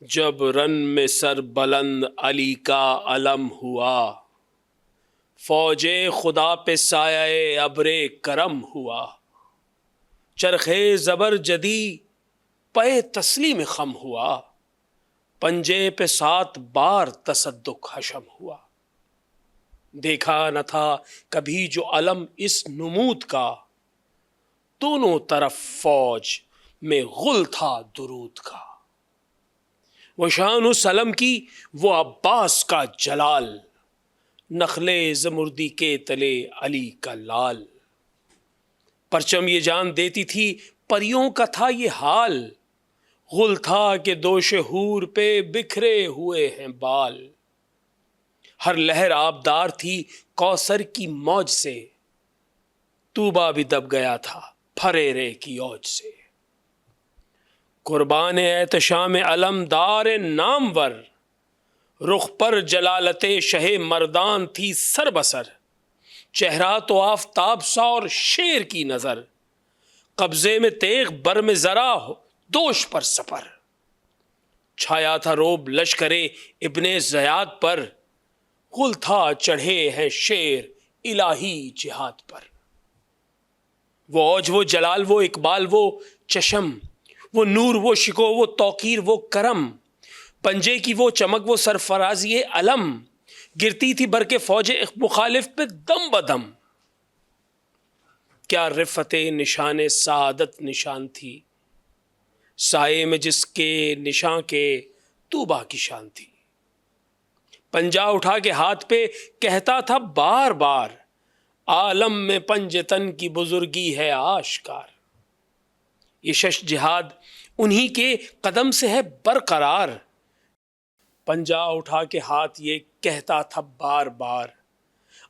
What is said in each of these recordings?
جب رن میں سر بلند علی کا علم ہوا، فوج خدا پہ سایہ ابر کرم ہوا، چرخے زبر جدی پے تسلیم خم ہوا، پنجے پہ 7 بار تصدق حشم ہوا۔ دیکھا نہ تھا کبھی جو علم اس نمود کا، دونوں طرف فوج میں غل تھا درود کا۔ وہ شان اس علم کی وہ عباس کا جلال، نخلے زمردی کے تلے علی کا لال۔ پرچم یہ جان دیتی تھی پریوں کا تھا یہ حال، غل تھا کہ دوش حور پہ بکھرے ہوئے ہیں بال۔ ہر لہر آبدار تھی کوثر کی موج سے، طوبا بھی دب گیا تھا پھریرے کی اوج سے۔ قربان احتشام علمدار نامور، رخ پر جلالت شہ مردان تھی سر بسر۔ چہرہ تو آفتاب سا اور شیر کی نظر، قبضے میں تیغ بر میں ذرا دوش پر سپر۔ چھایا تھا روب لشکر ابن زیاد پر، غل تھا چڑھے ہیں شیر الہی جہاد پر۔ وہ اوج وہ جلال وہ اقبال وہ چشم، وہ نور وہ شکو وہ توقیر وہ کرم، پنجے کی وہ چمک وہ سرفرازی علم، گرتی تھی بر کے فوج مخالف پہ دم بدم۔ کیا رفت نشان سعادت نشان تھی، سائے میں جس کے نشان کے طوبا کی شان تھی۔ پنجا اٹھا کے ہاتھ پہ کہتا تھا بار بار، عالم میں پنجتن کی بزرگی ہے آشکار۔ یہ شش جہاد انہی کے قدم سے ہے برقرار، پنجا اٹھا کے ہاتھ یہ کہتا تھا بار بار،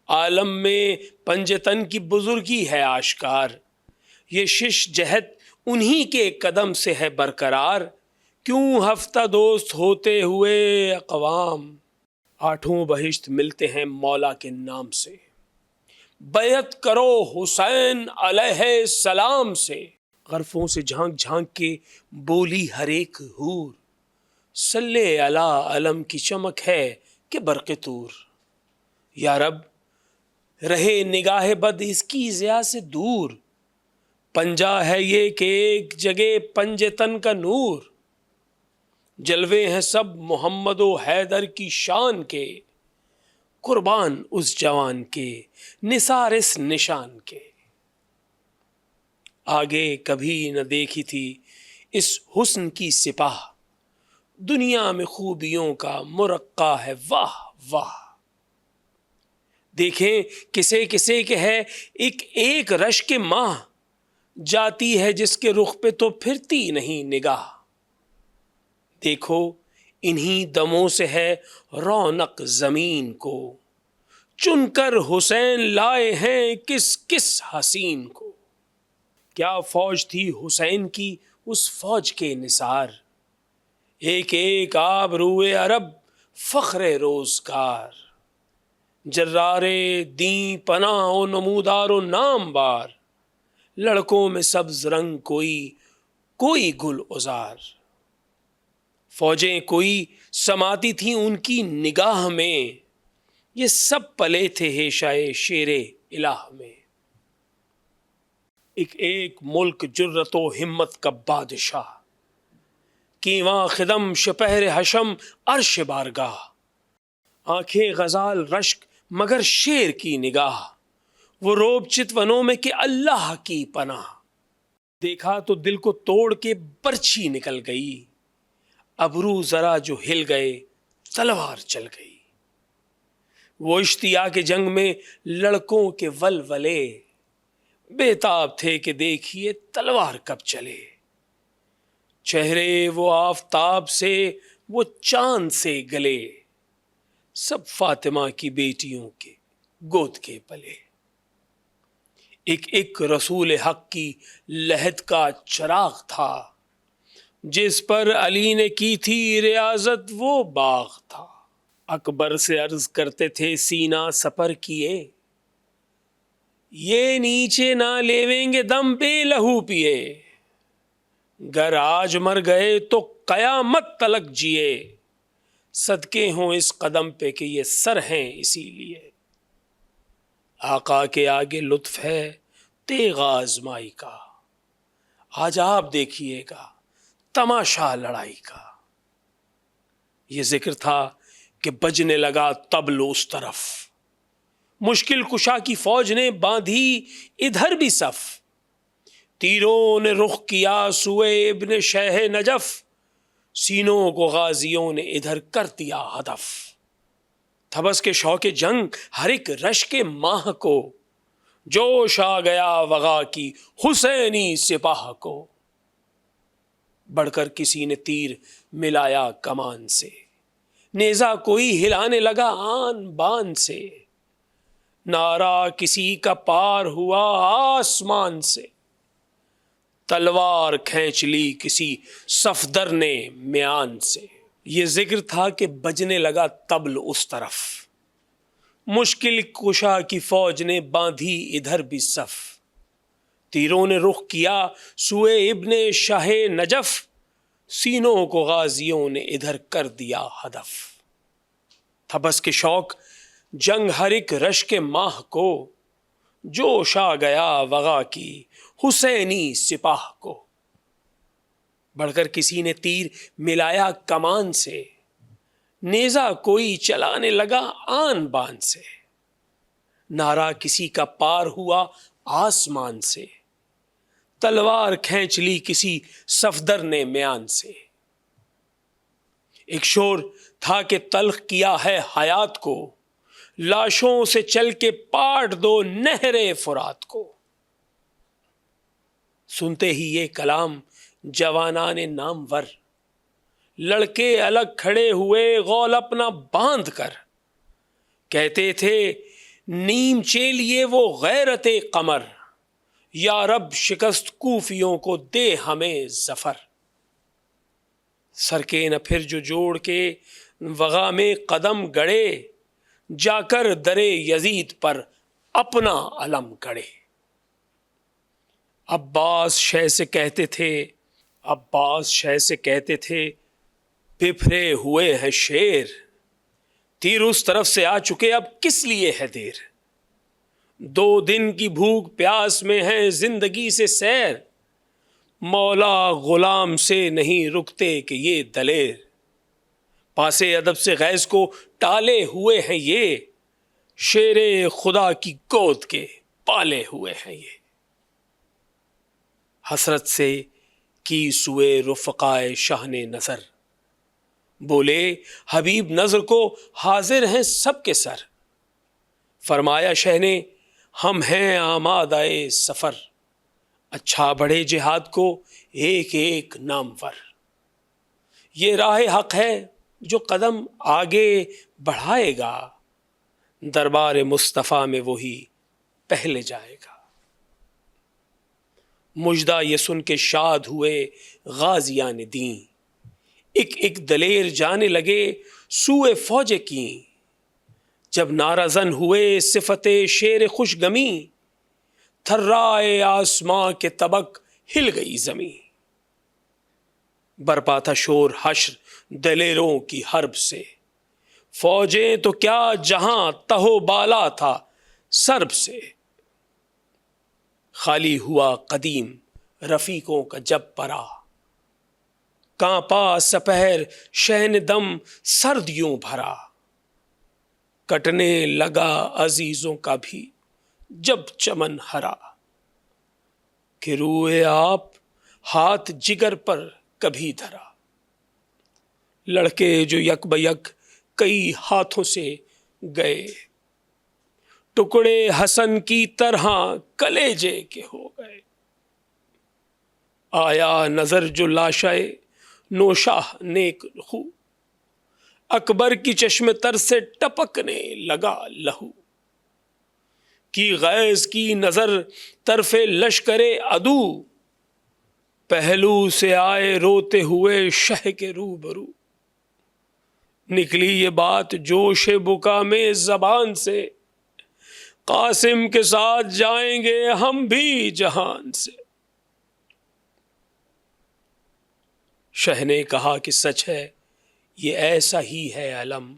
عالم میں پنجتن کی بزرگی ہے آشکار۔ یہ شش جہد انہی کے قدم سے ہے برقرار، کیوں ہفتہ دوست ہوتے ہوئے اقوام، 8 بہشت ملتے ہیں مولا کے نام سے۔ بیعت کرو حسین علیہ السلام سے، غرفوں سے جھانک جھانک کے بولی ہر ایک حور، صلی علی علم کی چمک ہے کہ برق طور۔ یا رب رہے نگاہ بد اس کی ضیا سے دور، پنجا ہے یہ کہ ایک جگہ پنجے تن کا نور۔ جلوے ہیں سب محمد و حیدر کی شان کے، قربان اس جوان کے نثار اس نشان کے۔ آگے کبھی نہ دیکھی تھی اس حسن کی سپاہ، دنیا میں خوبیوں کا مرقع ہے واہ واہ۔ دیکھیں کسے کسے کے ہے ایک ایک رشک ماہ، جاتی ہے جس کے رخ پہ تو پھرتی نہیں نگاہ۔ دیکھو انہی دموں سے ہے رونق زمین کو، چن کر حسین لائے ہیں کس کس حسین کو۔ کیا فوج تھی حسین کی اس فوج کے نثار، ایک ایک آبروئے عرب فخر روزگار۔ جرار دین پناہ و نمودار و نام بار، لڑکوں میں سبز رنگ کوئی گل عذار۔ فوجیں کوئی سماتی تھیں ان کی نگاہ میں، یہ سب پلے تھے ہیشائے شیر الہ میں۔ ایک ایک ملک جرت و ہمت کا بادشاہ، کیواں خدم شپہر حشم عرش بارگاہ۔ آنکھیں غزال رشک مگر شیر کی نگاہ، وہ روب چتونوں میں کہ اللہ کی پناہ۔ دیکھا تو دل کو توڑ کے برچھی نکل گئی، ابرو ذرا جو ہل گئے تلوار چل گئی۔ وہ اشتیاق جنگ میں لڑکوں کے ولولے، بےتاب تھے کہ دیکھیے تلوار کب چلے۔ چہرے وہ آفتاب سے وہ چاند سے گلے، سب فاطمہ کی بیٹیوں کے گود کے پلے۔ ایک ایک رسول حق کی لہد کا چراغ تھا، جس پر علی نے کی تھی ریاضت وہ باغ تھا۔ اکبر سے عرض کرتے تھے سینہ سپر کیے، یہ نیچے نہ لیویں گے دم بے لہو پیے۔ گر آج مر گئے تو قیامت تلک جیے، صدقے ہوں اس قدم پہ کہ یہ سر ہیں اسی لیے۔ آقا کے آگے لطف ہے تیغ آزمائی کا، آج آپ دیکھیے گا تماشا لڑائی کا۔ یہ ذکر تھا کہ بجنے لگا طبل اس طرف، مشکل کشا کی فوج نے باندھی ادھر بھی صف، تیروں نے رخ کیا سوئے ابن شہ نجف، سینوں کو غازیوں نے ادھر کر دیا ہدف۔ تھبس کے شوق جنگ ہر ایک رش کے ماہ کو، جوش آ گیا وغا کی حسینی سپاہ کو۔ بڑھ کر کسی نے تیر ملایا کمان سے، نیزہ کوئی ہلانے لگا آن بان سے، نعرہ کسی کا پار ہوا آسمان سے، تلوار کھینچ لی کسی صفدر نے میان سے۔ یہ ذکر تھا کہ بجنے لگا طبل اس طرف، مشکل کشا کی فوج نے باندھی ادھر بھی صف، تیروں نے رخ کیا سوئے ابن شاہ نجف، سینوں کو غازیوں نے ادھر کر دیا ہدف۔ تھبس کے شوق جنگ ہر ایک رش کے ماہ کو، جوش آ گیا وغا کی حسینی سپاہ کو۔ بڑھ کر کسی نے تیر ملایا کمان سے، نیزہ کوئی چلانے لگا آن بان سے، نعرہ کسی کا پار ہوا آسمان سے، تلوار کھینچ لی کسی صفدر نے میان سے۔ ایک شور تھا کہ تلخ کیا ہے حیات کو، لاشوں سے چل کے پاٹ دو نہر فرات کو۔ سنتے ہی یہ کلام جوانان نامور، لڑکے الگ کھڑے ہوئے غول اپنا باندھ کر، کہتے تھے نیم چیلیے وہ غیرت قمر، یا رب شکست کوفیوں کو دے ہمیں ظفر۔ سر کے نہ پھر جو جوڑ کے وغا میں قدم گڑے، جا کر درے یزید پر اپنا علم گڑے۔ عباس شہ سے کہتے تھے بپھرے ہوئے ہیں شیر، تیر اس طرف سے آ چکے اب کس لیے ہے دیر، 2 دن کی بھوک پیاس میں ہے زندگی سے سیر، مولا غلام سے نہیں رکتے کہ یہ دلیر، پاسے ادب سے غیظ کو ٹالے ہوئے ہیں یہ، شیر خدا کی گود کے پالے ہوئے ہیں یہ۔ حسرت سے کی سوئے رفقائے شاہن نظر، بولے حبیب نظر کو حاضر ہیں سب کے سر، فرمایا شہ نے ہم ہیں آمادہ سفر، اچھا بڑھے جہاد کو ایک ایک نامور، یہ راہ حق ہے جو قدم آگے بڑھائے گا، دربار مصطفیٰ میں وہی پہلے جائے گا۔ مجدہ یہ سن کے شاد ہوئے غازیان دین، ایک ایک دلیر جانے لگے سوئے فوج کی، جب نعرہ زن ہوئے صفت شیر خوش گمی، تھرائے آسماں کے طبق ہل گئی زمین، برپا تھا شور حشر دلیروں کی حرب سے، فوجیں تو کیا جہاں تہو بالا تھا سرب سے، خالی ہوا قدیم رفیقوں کا جب پرا، کانپا سپہر شہن دم سرد یوں بھرا، کٹنے لگا عزیزوں کا بھی جب چمن ہرا، کہ روئے آپ ہاتھ جگر پر کبھی دھرا، لڑکے جو یک بیک کئی ہاتھوں سے گئے، ٹکڑے حسن کی طرح کلیجے کے ہو گئے، آیا نظر جو لاشائے نوشاہ نیک خو، اکبر کی چشم تر سے ٹپکنے لگا لہو، کی غیظ کی نظر طرف لشکر عدو، پہلو سے آئے روتے ہوئے شہ کے روبرو، نکلی یہ بات جوش بکا میں زبان سے، قاسم کے ساتھ جائیں گے ہم بھی جہان سے۔ شہ نے کہا کہ سچ ہے یہ ایسا ہی ہے علم،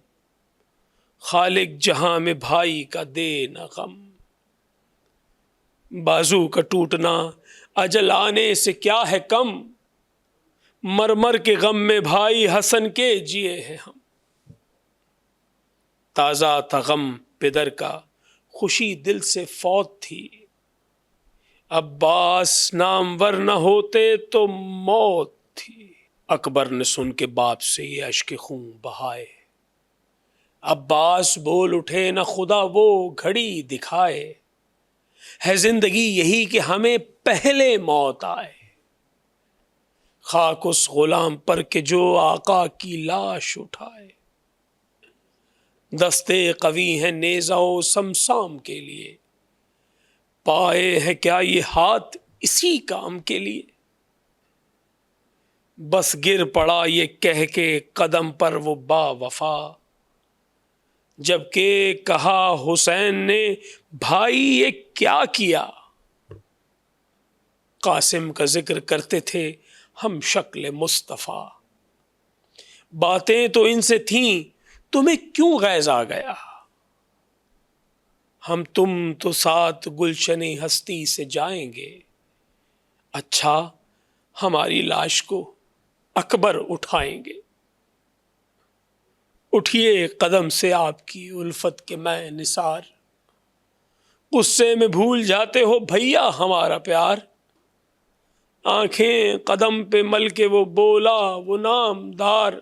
خالق جہاں میں بھائی کا دے نہ غم۔ بازو کا ٹوٹنا اجل آنے سے کیا ہے کم، مر مر کے غم میں بھائی حسن کے جیے ہیں ہم۔ تازہ تھا غم پدر کا، خوشی دل سے فوت تھی، عباس نامور نہ ہوتے تو موت تھی۔ اکبر نے سن کے باپ سے یہ اشک خون بہائے، عباس بول اٹھے نہ خدا وہ گھڑی دکھائے، ہے زندگی یہی کہ ہمیں پہلے موت آئے، خاک اس غلام پر کہ جو آقا کی لاش اٹھائے، دستے قوی ہیں نیزہ و سمسام کے لیے، پائے ہیں کیا یہ ہاتھ اسی کام کے لیے، بس گر پڑا یہ کہہ کے قدم پر وہ با وفا، جبکہ کہا حسین نے بھائی یہ کیا کیا، قاسم کا ذکر کرتے تھے ہم شکل مصطفیٰ، باتیں تو ان سے تھیں تمہیں کیوں غیظ آ گیا، ہم تم تو ساتھ گلشن ہستی سے جائیں گے، اچھا ہماری لاش کو اکبر اٹھائیں گے، اٹھیے قدم سے آپ کی الفت کے میں نثار، غصے میں بھول جاتے ہو بھیا ہمارا پیار، آنکھیں قدم پہ مل کے وہ بولا وہ نامدار،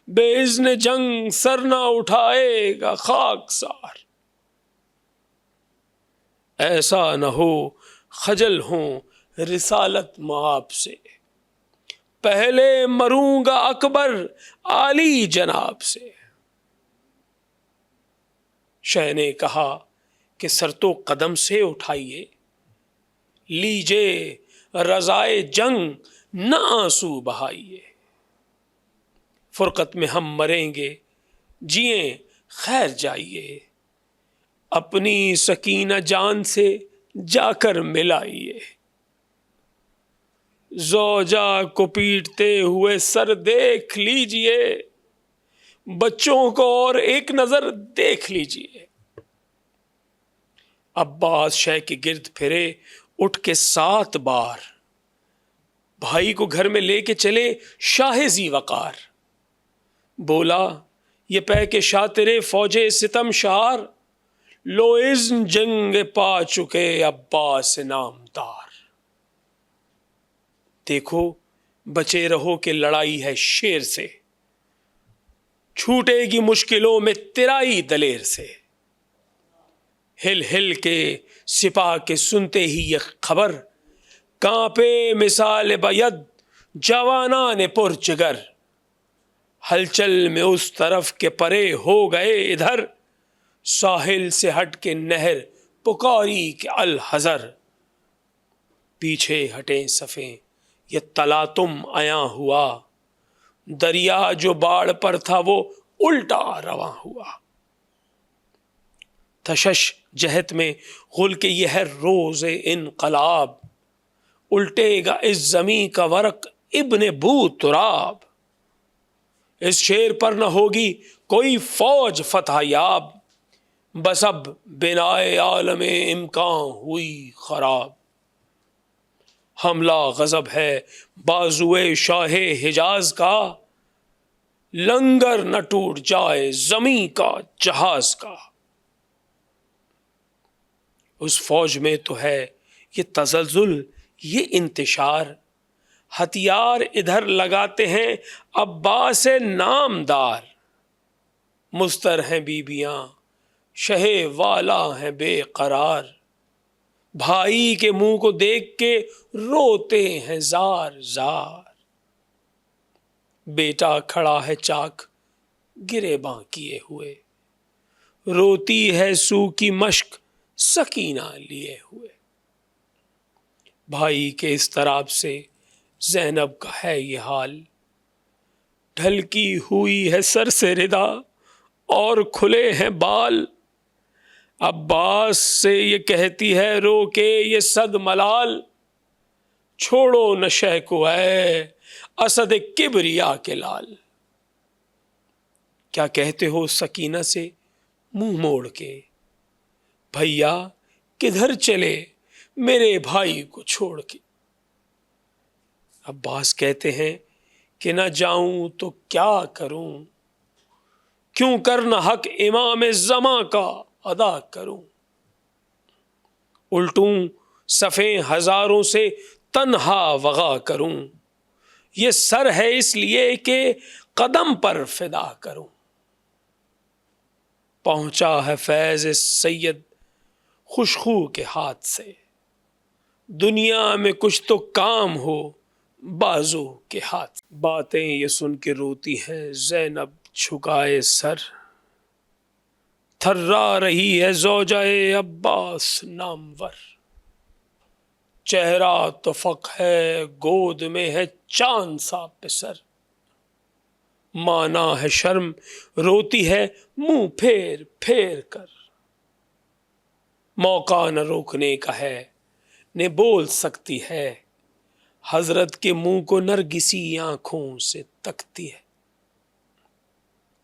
بے اذن جنگ سر نہ اٹھائے گا خاکسار، ایسا نہ ہو خجل ہوں رسالت مآب سے، پہلے مروں گا اکبر عالی جناب سے۔ شہ نے کہا کہ سر تو قدم سے اٹھائیے، لیجے رضائے جنگ نہ آنسو بہائیے، فرقت میں ہم مریں گے جئیں خیر جائیے، اپنی سکینہ جان سے جا کر ملائیے، زوجہ کو پیٹتے ہوئے سر دیکھ لیجئے، بچوں کو اور ایک نظر دیکھ لیجئے۔ عباس شہ کے گرد پھرے اٹھ کے 7 بار، بھائی کو گھر میں لے کے چلے شاہ ذی وقار، بولا یہ پہ کے شاطر فوج ستم شار، لو اذن جنگ پا چکے عباس نامدار، دیکھو بچے رہو کہ لڑائی ہے شیر سے، چھوٹے گی مشکلوں میں ترائی دلیر سے، ہل ہل کے سپاہ کے سنتے ہی یہ خبر، کانپے مثال بید جوانان پرجگر، ہلچل میں اس طرف کے پرے ہو گئے ادھر، ساحل سے ہٹ کے نہر پکاری کے الحذر، پیچھے ہٹیں صفیں یہ تلاطم عیاں ہوا، دریا جو باڑ پر تھا وہ الٹا رواں ہوا، تشش جہت میں غل کے یہ ہے روز انقلاب، الٹے گا اس زمیں کا ورق ابن بو تراب، اس شیر پر نہ ہوگی کوئی فوج فتح یاب، بس اب بنائے عالم امکان ہوئی خراب، حملہ غضب ہے بازوئے شاہ حجاز کا، لنگر نہ ٹوٹ جائے زمیں کا جہاز کا، اس فوج میں تو ہے یہ تزلزل یہ انتشار، ہتھیار ادھر لگاتے ہیں عباس نامدار، مستر ہیں بیبیاں شہ والا ہیں بے قرار، بھائی کے منہ کو دیکھ کے روتے ہیں زار زار، بیٹا کھڑا ہے چاک گریباں کیے ہوئے، روتی ہے سو کی مشک سکینہ لیے ہوئے، بھائی کے اضطراب سے زینب کا ہے یہ حال، ڈھلکی ہوئی ہے سر سے ردا اور کھلے ہیں بال، عباس سے یہ کہتی ہے رو کے یہ صد ملال، چھوڑو نہ شہ کو اے اسد کبریا کے لال۔ کیا کہتے ہو سکینہ سے منہ موڑ کے، بھیا کدھر چلے میرے بھائی کو چھوڑ کے؟ عباس کہتے ہیں کہ نہ جاؤں تو کیا کروں، کیوں کرنا حق امام زماں کا ادا کروں، الٹوں صفیں ہزاروں سے تنہا وغا کروں، یہ سر ہے اس لیے کہ قدم پر فدا کروں، پہنچا ہے فیض سید خوشخو کے ہاتھ سے، دنیا میں کچھ تو کام ہو بازو کے ہاتھ۔ باتیں یہ سن کے روتی ہے زینب جھکائے سر، تھرا رہی ہے زوجائے عباس نامور، چہرہ تو فق ہے گود میں ہے چاند سا پسر، مانا ہے شرم روتی ہے منہ پھیر پھیر کر، موقع نہ روکنے کا ہے نہ بول سکتی ہے، حضرت کے منہ کو نرگسی آنکھوں سے تکتی ہے۔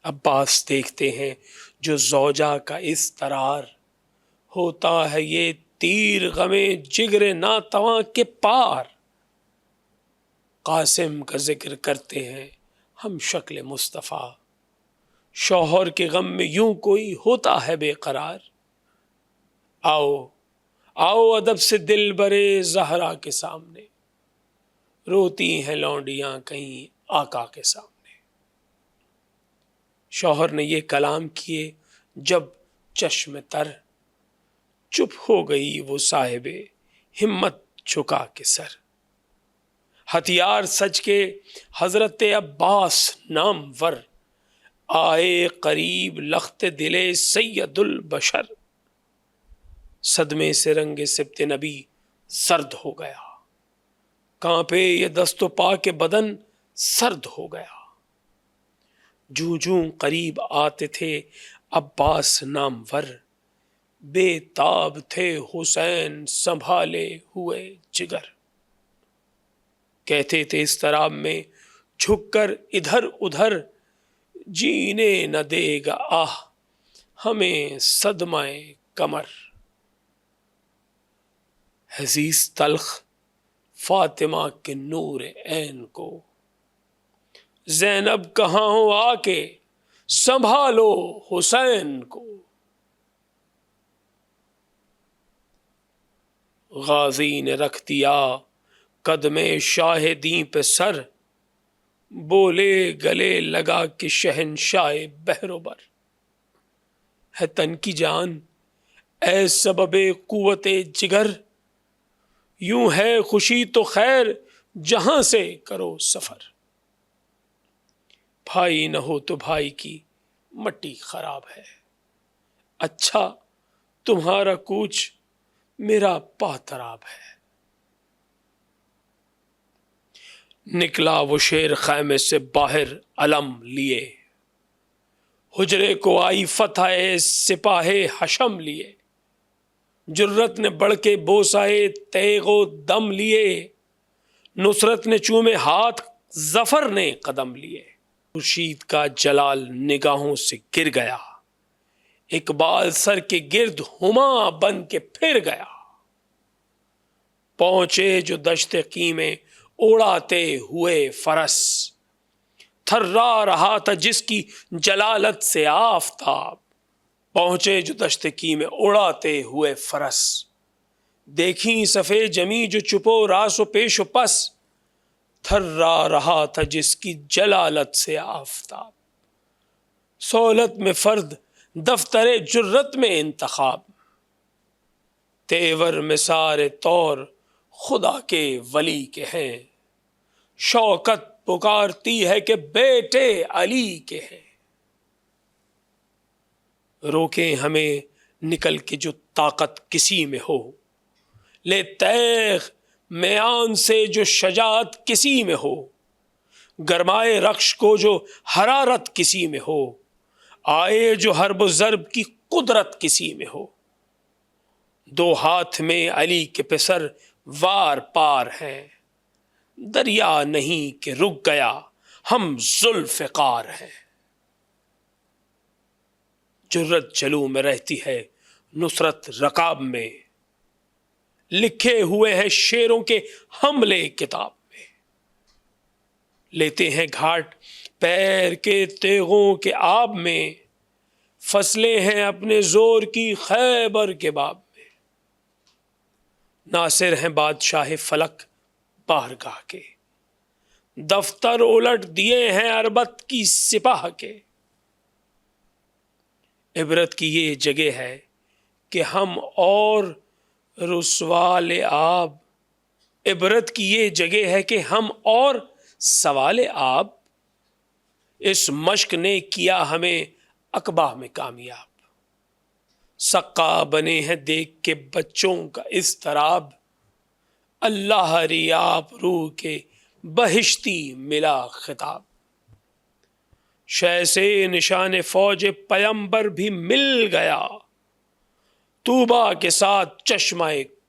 عباس دیکھتے ہیں جو زوجہ کا اضطرار، ہوتا ہے یہ تیر غمے جگر ناتواں کے پار، قاسم کا ذکر کرتے ہیں ہم شکل مصطفیٰ، شوہر کے غم میں یوں کوئی ہوتا ہے بے قرار، آؤ آؤ ادب سے دل برے زہرا کے سامنے، روتی ہیں لونڈیاں کہیں آقا کے سامنے۔ شوہر نے یہ کلام کیے جب چشم تر، چپ ہو گئی وہ صاحب ہمت جھکا کے سر، ہتھیار سج کے حضرت عباس نامور، آئے قریب لخت دلے سید البشر، صدمے سے رنگ سبط نبی سرد ہو گیا، کانپے یہ دست و پا کے بدن سرد ہو گیا، جوں جوں قریب آتے تھے عباس نامور، بے تاب تھے حسین سنبھالے ہوئے جگر، کہتے تھے اضطراب میں جھک کر ادھر ادھر، جینے نہ دے گا آہ ہمیں صدمہ کمر، حزیز تلخ فاطمہ کے نور عین کو، زینب کہاں ہو آ کے سنبھالو حسین کو، غازی نے رکھ دیا قدم شاہدیں پہ سر، بولے گلے لگا کہ شہنشاہ بحر و بر، ہے تن کی جان اے سبب قوت جگر، یوں ہے خوشی تو خیر جہاں سے کرو سفر، بھائی نہ ہو تو بھائی کی مٹی خراب ہے، اچھا تمہارا کوچ میرا پاتراب ہے، نکلا وہ شیر خیمے سے باہر علم لیے، حجرے کو آئی فتح سپاہ حشم لیے، جرت نے بڑھ کے بوسائے تیغ و دم لیے، نصرت نے چومے ہاتھ ظفر نے قدم لیے، خورشید کا جلال نگاہوں سے گر گیا، اقبال سر کے گرد ہما بن کے پھر گیا، پہنچے جو دشت قیمے اڑاتے ہوئے فرس، تھرا رہا تھا جس کی جلالت سے آفتاب، پہنچے جو دشت قیمے اڑاتے ہوئے فرس، دیکھیں صفے جمی جو چپو راس و پیش و پس، تھرا رہا تھا جس کی جلالت سے آفتاب، سہولت میں فرد دفتر جرت میں انتخاب، تیور میں سارے طور خدا کے ولی کے ہیں، شوکت پکارتی ہے کہ بیٹے علی کے ہیں، روکیں ہمیں نکل کے جو طاقت کسی میں ہو، لے تیغ میان سے جو شجاعت کسی میں ہو، گرمائے رخش کو جو حرارت کسی میں ہو، آئے جو حرب و ضرب کی قدرت کسی میں ہو، دو ہاتھ میں علی کے پسر وار پار ہیں، دریا نہیں کہ رک گیا ہم ذوالفقار ہیں. جرت جلو میں رہتی ہے نصرت رکاب میں، لکھے ہوئے ہیں شیروں کے حملے کتاب میں. لیتے ہیں گھاٹ پیر کے تیغوں کے آب میں، فصلیں ہیں اپنے زور کی خیبر کے باب میں. ناصر ہیں بادشاہ فلک بارگاہ کے، دفتر الٹ دیے ہیں اربت کی سپاہ کے. عبرت کی یہ جگہ ہے کہ ہم اور رسوال آب، عبرت کی یہ جگہ ہے کہ ہم اور سوال آب، اس مشق نے کیا ہمیں اقبا میں کامیاب. سقا بنے ہیں دیکھ کے بچوں کا اضطراب، اللہ ریاض روح کے بہشتی ملا خطاب. شہ سے نشان فوج پیمبر بھی مل گیا، طوبا کے ساتھ چشمہ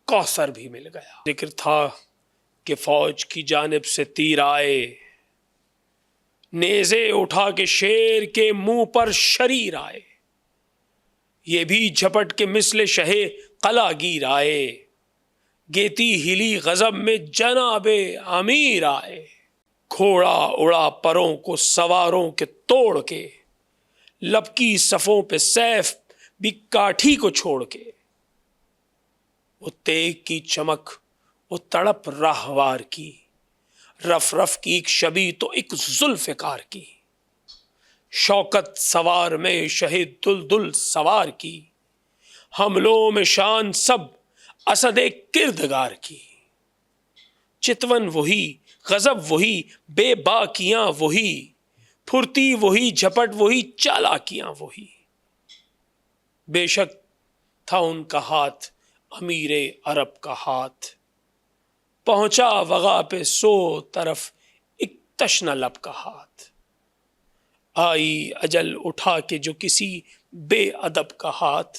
کوثر بھی مل گیا. ذکر تھا کہ فوج کی جانب سے تیر آئے، نیزے اٹھا کے شیر کے منہ پر شریر آئے. یہ بھی جھپٹ کے مثل شہ قلعہ گیر آئے، گیتی ہلی غضب میں جناب امیر آئے. گھوڑا اڑا پروں کو سواروں کے توڑ کے، لبکی صفوں پہ سیف بھی کاٹھی کو چھوڑ کے. وہ تیغ کی چمک، وہ تڑپ راہوار کی، رف رف کی ایک شبی تو ایک ذوالفقار کی. شوکت سوار میں شہید دل سوار کی، حملوں میں شان سب اسد کردگار کی. چتون وہی، غضب وہی، بے باکیاں وہی، پھرتی وہی، جھپٹ وہی، چالاکیاں وہی. بے شک تھا ان کا ہاتھ امیر عرب کا ہاتھ، پہنچا وغا پہ سو طرف ایک تشنہ لب کا ہاتھ. آئی اجل اٹھا کے جو کسی بے ادب کا ہاتھ،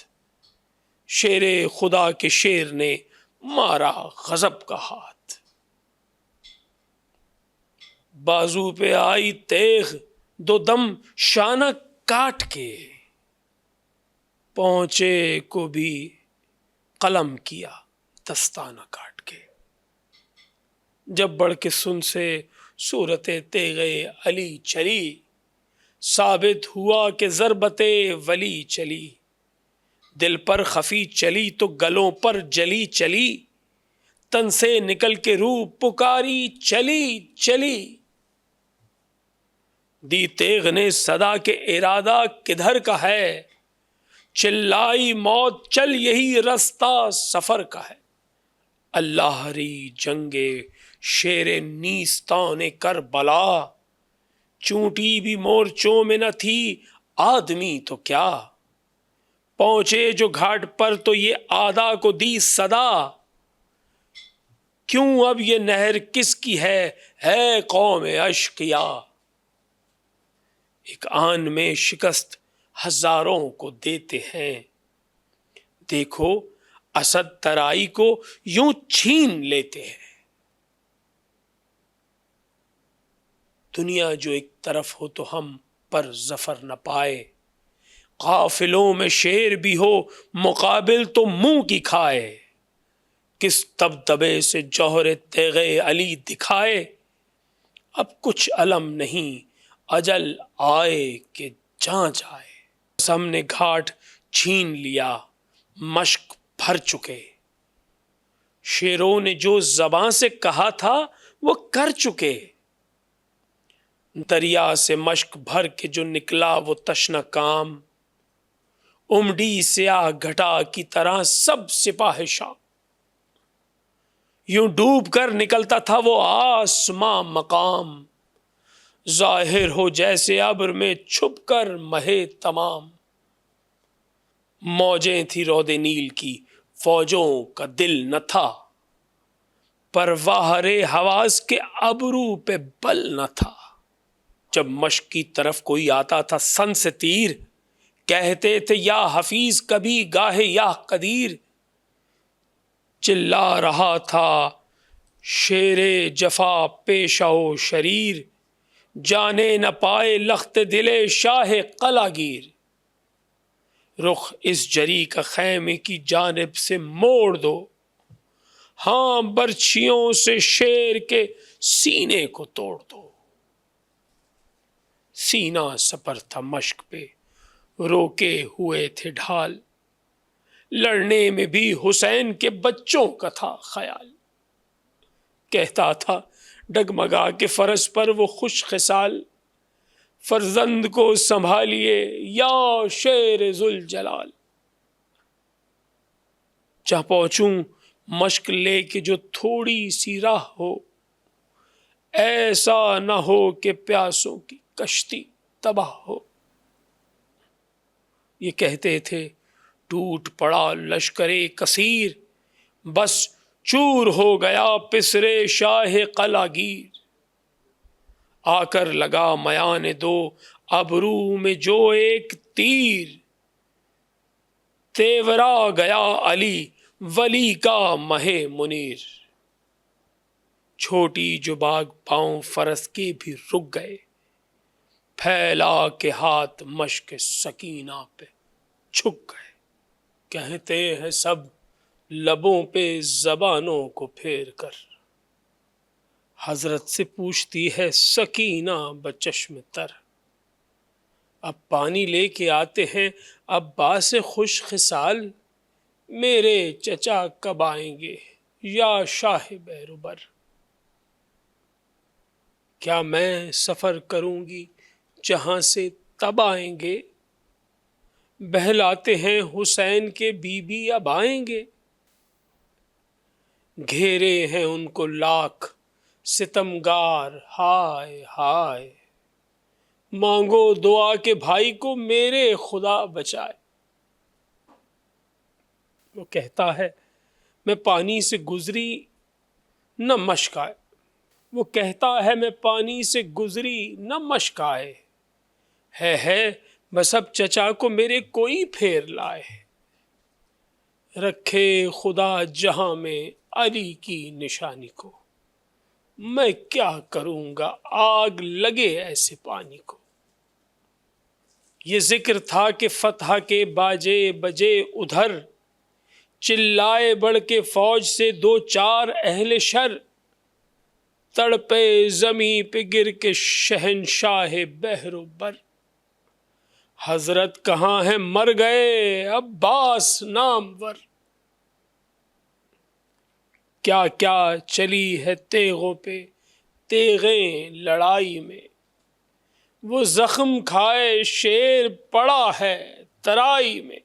شیر خدا کے شیر نے مارا غضب کا ہاتھ. بازو پہ آئی تیغ دو دم شانہ کاٹ کے، پہنچے کو بھی قلم کیا دستانہ کاٹ کے. جب بڑھ کے سن سے صورت تیغ علی چلی، ثابت ہوا کہ ضربت ولی چلی. دل پر خفی چلی تو گلوں پر جلی چلی، تن سے نکل کے روح پکاری چلی چلی. دی تیغ نے صدا کے ارادہ کدھر کا ہے، چلائی موت چل یہی رستہ سفر کا ہے. اللہ ری جنگ شیر نیستان کربلا، چونٹی بھی مورچوں میں نہ تھی آدمی تو کیا. پہنچے جو گھاٹ پر تو یہ آدھا کو دی صدا، کیوں اب یہ نہر کس کی ہے قوم اشقیا. ایک آن میں شکست ہزاروں کو دیتے ہیں، دیکھو اسد ترائی کو یوں چھین لیتے ہیں. دنیا جو ایک طرف ہو تو ہم پر ظفر نہ پائے، قافلوں میں شیر بھی ہو مقابل تو منہ کی کھائے. کس دبدبے سے جوہر تیغ علی دکھائے، اب کچھ علم نہیں اجل آئے کہ جاں جائے. ہم نے گھاٹ چھین لیا مشق بھر چکے، شیروں نے جو زباں سے کہا تھا وہ کر چکے. دریا سے مشق بھر کے جو نکلا وہ تشنہ کام، امڈی سیاہ گھٹا کی طرح سب سپاہ شام. یوں ڈوب کر نکلتا تھا وہ آسماں مقام، ظاہر ہو جیسے ابر میں چھپ کر مہے تمام. موجیں تھی رود نیل کی فوجوں کا دل نہ تھا، پرواہ حواس کے ابرو پہ بل نہ تھا. جب مشق کی طرف کوئی آتا تھا سن سے تیر، کہتے تھے یا حفیظ کبھی گاہے یا قدیر. چلا رہا تھا شیر جفا پیشہ و شریر، جانے نہ پائے لخت دل شاہ قلاگیر۔ رخ اس جری کا خیمے کی جانب سے موڑ دو، ہاں برچھیوں سے شیر کے سینے کو توڑ دو۔ سینہ سپر تھا مشق پہ، روکے ہوئے تھے ڈھال، لڑنے میں بھی حسین کے بچوں کا تھا خیال۔ کہتا تھا ڈگمگا کے فرس پر وہ خوش خصال، فرزند کو سنبھالیے یا شیر ذوالجلال۔ جہاں پہنچوں مشق لے کے جو تھوڑی سی راہ ہو، ایسا نہ ہو کہ پیاسوں کی کشتی تباہ ہو۔ یہ کہتے تھے ٹوٹ پڑا لشکر کثیر، بس چور ہو گیا پسرے شاہ قلاگیر۔ آ کر لگا میان دو ابرو میں جو ایک تیر، تیورا گیا علی ولی کا مہ منیر۔ چھوٹی جو باغ پاؤں فرس کے بھی رک گئے، پھیلا کے ہاتھ مشق سکینہ پہ چھک گئے۔ کہتے ہیں سب لبوں پہ زبانوں کو پھیر کر، حضرت سے پوچھتی ہے سکینہ بچشم تر۔ اب پانی لے کے آتے ہیں عباس خوش خصال، میرے چچا کب آئیں گے یا شاہ بیروبر۔ کیا میں سفر کروں گی جہاں سے تب آئیں گے، بہلاتے ہیں حسین کے بی بی اب آئیں گے۔ گھیرے ہیں ان کو لاکھ ستمگار ہائے ہائے، مانگو دعا کہ بھائی کو میرے خدا بچائے۔ وہ کہتا ہے میں پانی سے گزری نہ مشک آئے، وہ کہتا ہے میں پانی سے گزری نہ مشک آئے، ہے بس اب چچا کو میرے کوئی پھیر لائے۔ رکھے خدا جہاں میں علی کی نشانی کو، میں کیا کروں گا آگ لگے ایسے پانی کو۔ یہ ذکر تھا کہ فتح کے باجے بجے ادھر، چلائے بڑھ کے فوج سے دو چار اہل شر، تڑپے زمیں پہ گر کے شہنشاہ بحر و بر۔ حضرت کہاں ہیں مر گئے عباس نامور، کیا کیا چلی ہے تیغوں پہ تیغیں لڑائی میں، وہ زخم کھائے شیر پڑا ہے ترائی میں۔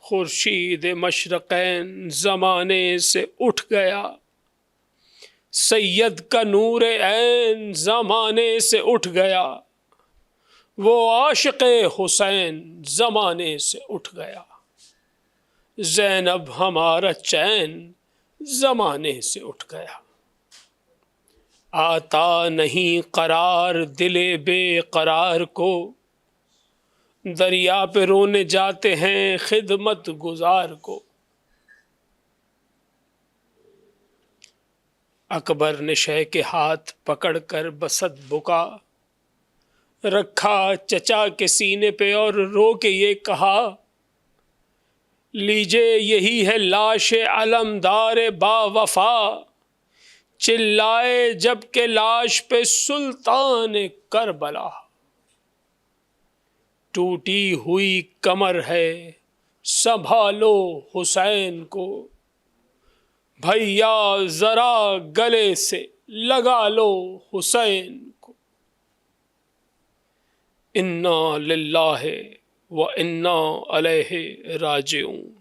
خورشید مشرقین زمانے سے اٹھ گیا، سید کا نور عین زمانے سے اٹھ گیا، وہ عاشق حسین زمانے سے اٹھ گیا، زینب ہمارا چین زمانے سے اٹھ گیا۔ آتا نہیں قرار دل بے قرار کو، دریا پہ رونے جاتے ہیں خدمت گزار کو۔ اکبر نے شہ کے ہاتھ پکڑ کر بسد بکا، رکھا چچا کے سینے پہ اور رو کے یہ کہا، لیجے یہی ہے لاش علمدار با وفا، چلائے جب کہ لاش پہ سلطان کربلا۔ ٹوٹی ہوئی کمر ہے سنبھالو حسین کو، بھیا ذرا گلے سے لگا لو حسین کو۔ انا للہ و انا الیہ راجعون۔